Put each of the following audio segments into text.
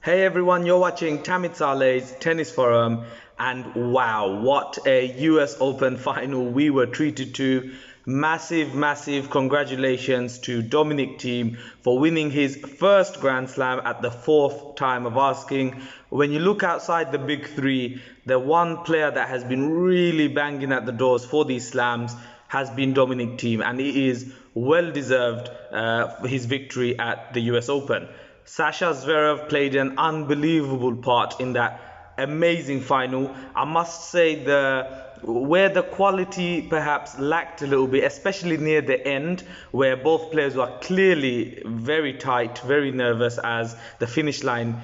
Hey everyone, you're watching Tamit Saleh's Tennis Forum, and wow, what a US Open final we were treated to. Massive congratulations to Dominic Thiem for winning his first Grand Slam at the fourth time of asking. When you look outside the big three, the one player that has been really banging at the doors for these slams has been Dominic Thiem, and it is well deserved his victory at the US Open. Sasha Zverev played an unbelievable part in that amazing final. I must say where the quality perhaps lacked a little bit, especially near the end, where both players were clearly very tight, very nervous as the finish line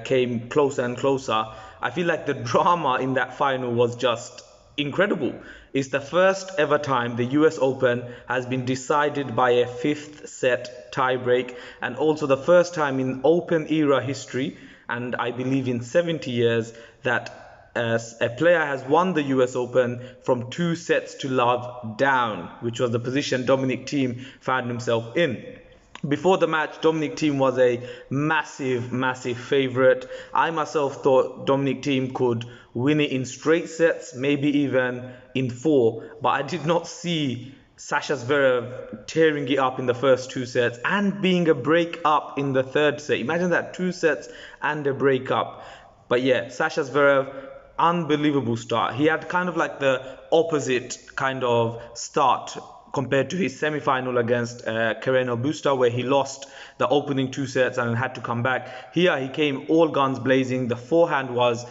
came closer and closer. I feel like the drama in that final was just incredible. It's the first ever time the US Open has been decided by a fifth set tiebreak, and also the first time in Open era history, and I believe in 70 years, that a player has won the US Open from 2 sets to love down, which was the position Dominic Thiem found himself in. Before the match, Dominic Thiem was a massive favourite. I myself thought Dominic Thiem could win it in straight sets, maybe even in four, but I did not see Sasha Zverev tearing it up in the first 2 sets and being a break up in the third set. Imagine that, 2 sets and a break up. But yeah, Sasha Zverev, unbelievable start. He had kind of like the opposite kind of start compared to his semi-final against Carreno Busta, where he lost the opening 2 sets and had to come back. Here he came all guns blazing. The forehand was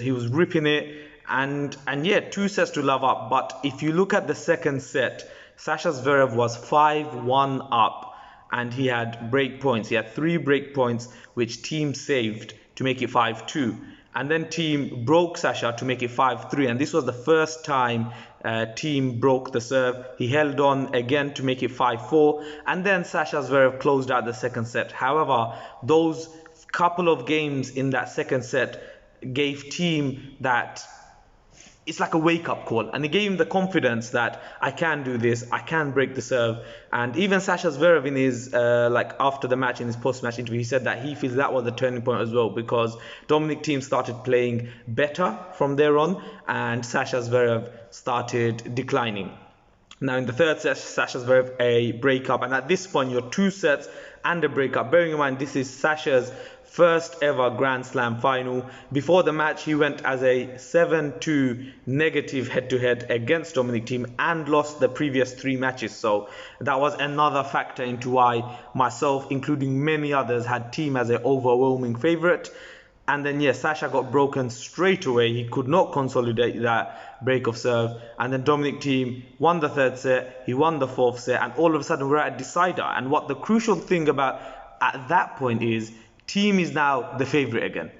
he was ripping it, and yeah, 2 sets to love up. But if you look at the second set, Sasha Zverev was 5-1 up, and he had break points. He had 3 break points, which Thiem saved to make it 5-2. And then Thiem broke Sasha to make it 5-3, and this was the first time Thiem broke the serve. He held on again to make it 5-4, and then Sasha Zverev closed out the second set. However, those couple of games in that second set gave Thiem that, it's like a wake-up call, and it gave him the confidence that I can do this, I can break the serve. And even Sasha Zverev in his after the match, in his post-match interview, he said that he feels that was the turning point as well, because Dominic Thiem started playing better from there on, and Sasha Zverev started declining. Now in the third set, Sasha Zverev a breakup, and at this point you're 2 sets and a breakup. Bearing in mind this is Sasha's first ever Grand Slam final. Before the match, he went as a 7-2 negative head-to-head against Dominic Thiem and lost the previous 3 matches. So that was another factor into why myself, including many others, had Thiem as an overwhelming favourite. And then yes, Sasha got broken straight away. He could not consolidate that break of serve. And then Dominic Thiem won the third set, he won the fourth set, and all of a sudden we're at a decider. And what the crucial thing about at that point is, Thiem is now the favourite again.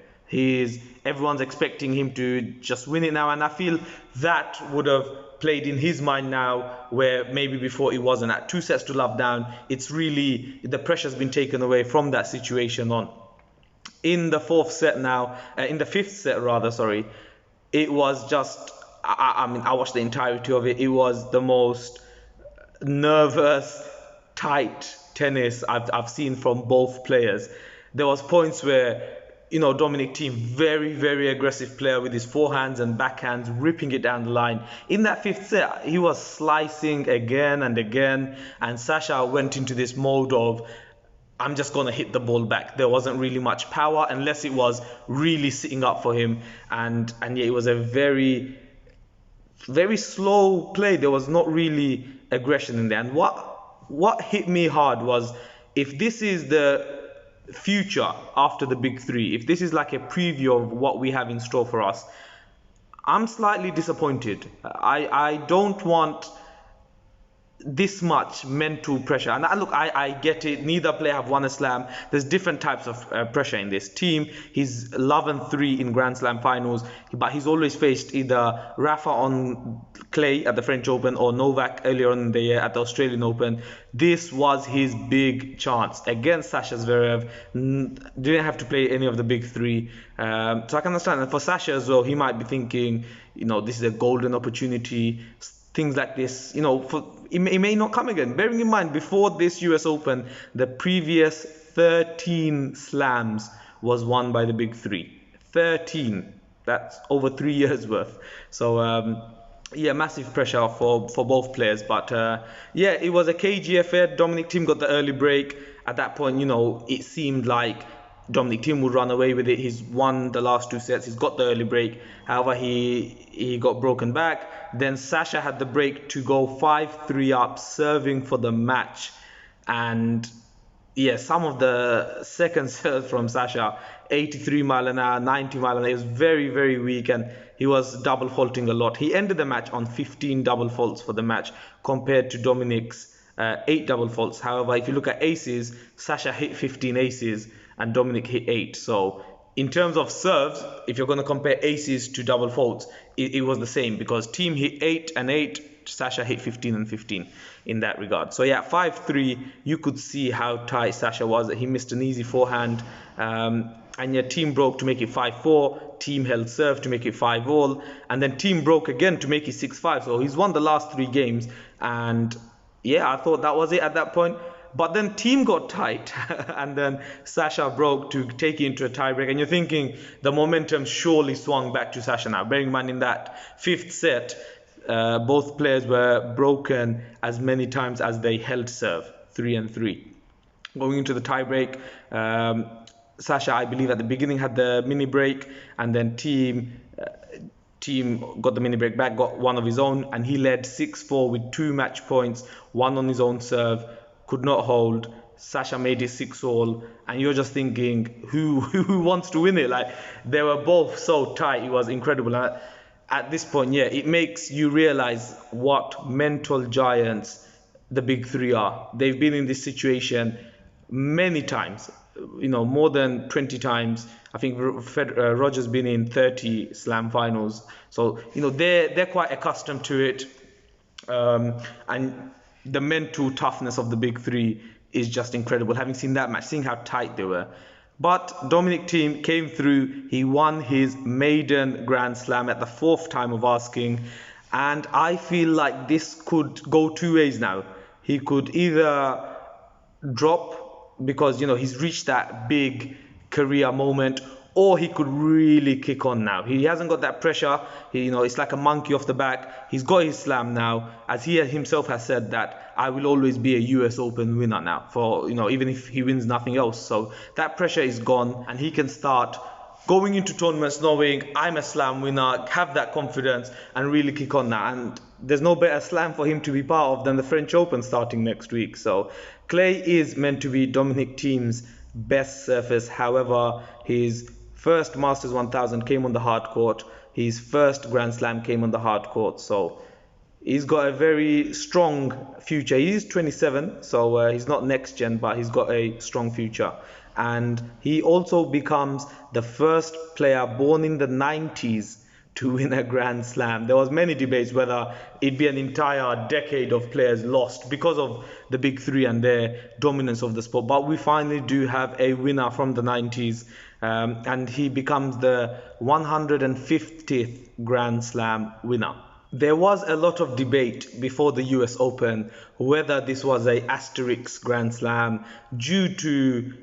Everyone's expecting him to just win it now, and I feel that would have played in his mind now, where maybe before it wasn't. At 2 sets to love down, it's really, the pressure's been taken away from that situation on. In the fifth set rather, sorry, it was just, I mean, I watched the entirety of it. It was the most nervous, tight tennis I've seen from both players. There was points where, Dominic Thiem, very aggressive player with his forehands and backhands, ripping it down the line. In that fifth set, he was slicing again and again, and Sasha went into this mode of, I'm just going to hit the ball back. There wasn't really much power unless it was really sitting up for him. And yeah, it was a very slow play. There was not really aggression in there. And what hit me hard was, if this is the future after the big three, if this is like a preview of what we have in store for us, I'm slightly disappointed. I don't want this much mental pressure. And look, I get it. Neither player have won a slam. There's different types of pressure in this. Thiem, he's 11-3 in Grand Slam finals, but he's always faced either Rafa on clay at the French Open or Novak earlier on in the year at the Australian Open. This was his big chance against Sasha Zverev. Didn't have to play any of the big three. So I can understand. And for Sasha as well, he might be thinking, this is a golden opportunity. Things like this, it may not come again. Bearing in mind, before this US Open, the previous 13 slams was won by the big three. 13. That's over 3 years worth. So yeah, massive pressure for both players. But yeah, it was a cagey affair. Dominic Thiem got the early break. At that point, it seemed like Dominic Thiem would run away with it. He's won the last 2 sets. He's got the early break. However, he got broken back. Then Sasha had the break to go 5-3 up, serving for the match. And yeah, some of the second serves from Sasha, 83 mile an hour, 90 mile an hour, it was very, very weak, and he was double faulting a lot. He ended the match on 15 double faults for the match compared to Dominic's 8 double faults. However, if you look at aces, Sasha hit 15 aces and Dominic hit 8. So in terms of serves, if you're going to compare aces to double faults, it was the same, because Thiem hit 8 and 8, Sasha hit 15 and 15 in that regard. So yeah, 5-3, you could see how tight Sasha was. He missed an easy forehand, and yeah, Thiem broke to make it 5-4. Thiem held serve to make it 5-all, and then Thiem broke again to make it 6-5. So he's won the last 3 games, and yeah, I thought that was it at that point. But then Thiem got tight, and then Sasha broke to take it into a tiebreak. And you're thinking the momentum surely swung back to Sasha now. Bearing in mind, in that 5th set, both players were broken as many times as they held serve, 3-3. Going into the tiebreak, Sasha, I believe at the beginning had the mini break, and then Thiem got the mini break back, got one of his own, and he led 6-4 with 2 match points, one on his own serve, could not hold. Sasha made it 6-all, and you're just thinking, who wants to win it? Like, they were both so tight, it was incredible. And at this point, yeah, it makes you realize what mental giants the big three are. They've been in this situation many times, more than 20 times. I think Roger's been in 30 slam finals. So, they're quite accustomed to it. And the mental toughness of the big three is just incredible. Having seen that match, seeing how tight they were. But Dominic Thiem came through. He won his maiden Grand Slam at the 4th time of asking. And I feel like this could go 2 ways now. He could either drop because, he's reached that big career moment, or he could really kick on now. He hasn't got that pressure. It's like a monkey off the back. He's got his slam now. As he himself has said that, I will always be a US Open winner now, for, even if he wins nothing else. So that pressure is gone, and he can start going into tournaments knowing I'm a slam winner, have that confidence, and really kick on now. And there's no better slam for him to be part of than the French Open starting next week. So clay is meant to be Dominic Thiem's best surface. However, his first Masters 1000 came on the hard court. His first Grand Slam came on the hard court. So he's got a very strong future. He's 27, so he's not next gen, but he's got a strong future. And he also becomes the first player born in the 90s to win a Grand Slam. There was many debates whether it'd be an entire decade of players lost because of the big three and their dominance of the sport. But we finally do have a winner from the 90s, and he becomes the 150th Grand Slam winner. There was a lot of debate before the US Open whether this was a asterisk Grand Slam due to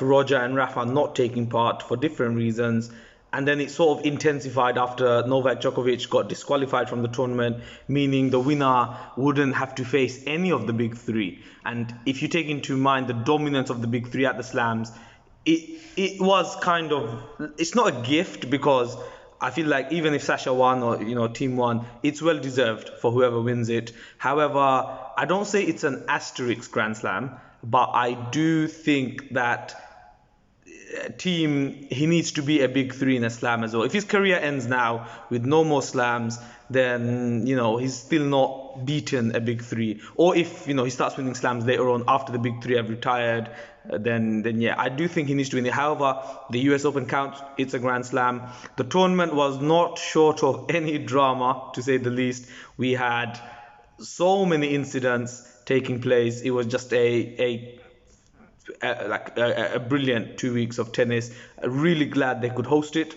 Roger and Rafa not taking part for different reasons. And then it sort of intensified after Novak Djokovic got disqualified from the tournament, meaning the winner wouldn't have to face any of the big three. And if you take into mind the dominance of the big three at the slams, it was kind of, it's not a gift, because I feel like even if Sasha won or Thiem won, it's well deserved for whoever wins it. However, I don't say it's an asterisk Grand Slam, but I do think that Thiem, he needs to be a big three in a slam as well. If his career ends now with no more slams, then he's still not beaten a big three. Or if he starts winning slams later on after the big three have retired, then yeah, I do think he needs to win it. However, the US Open counts, it's a Grand Slam. The tournament was not short of any drama, to say the least. We had so many incidents taking place. It was just a brilliant 2 weeks of tennis. Really glad they could host it.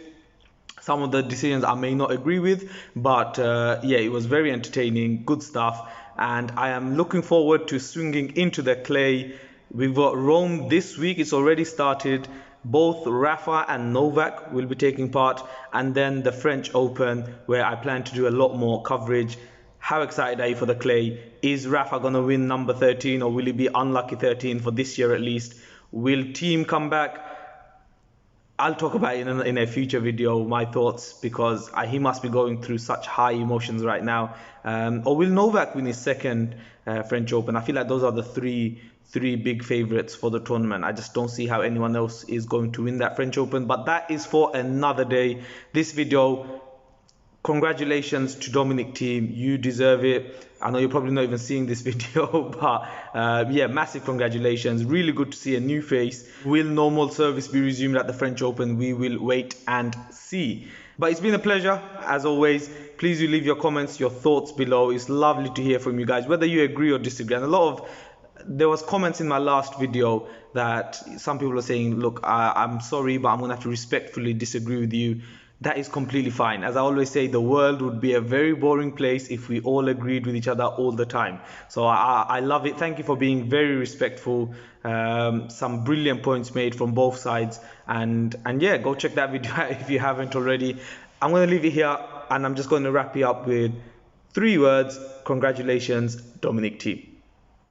Some of the decisions I may not agree with, but yeah, it was very entertaining, good stuff, and I am looking forward to swinging into the clay. We've got Rome this week. It's already started. Both Rafa and Novak will be taking part, and then the French Open, where I plan to do a lot more coverage. How excited are you for the clay? Is Rafa going to win number 13, or will he be unlucky 13 for this year at least? Will Thiem come back? I'll talk about it in a future video, my thoughts, because he must be going through such high emotions right now. Or will Novak win his second French Open? I feel like those are the three big favourites for the tournament. I just don't see how anyone else is going to win that French Open. But that is for another day. This video, congratulations to Dominic Thiem, you deserve it. I know you're probably not even seeing this video, but yeah, massive congratulations. Really good to see a new face. Will normal service be resumed at the French Open? We will wait and see. But it's been a pleasure, as always. Please do leave your comments, your thoughts below. It's lovely to hear from you guys, whether you agree or disagree. And there was comments in my last video that some people are saying, look, I'm sorry, but I'm going to have to respectfully disagree with you. That is completely fine. As I always say, the world would be a very boring place if we all agreed with each other all the time. So I love it. Thank you for being very respectful. Some brilliant points made from both sides. And yeah, go check that video out if you haven't already. I'm going to leave it here, and I'm just going to wrap it up with 3 words. Congratulations, Dominic Thiem.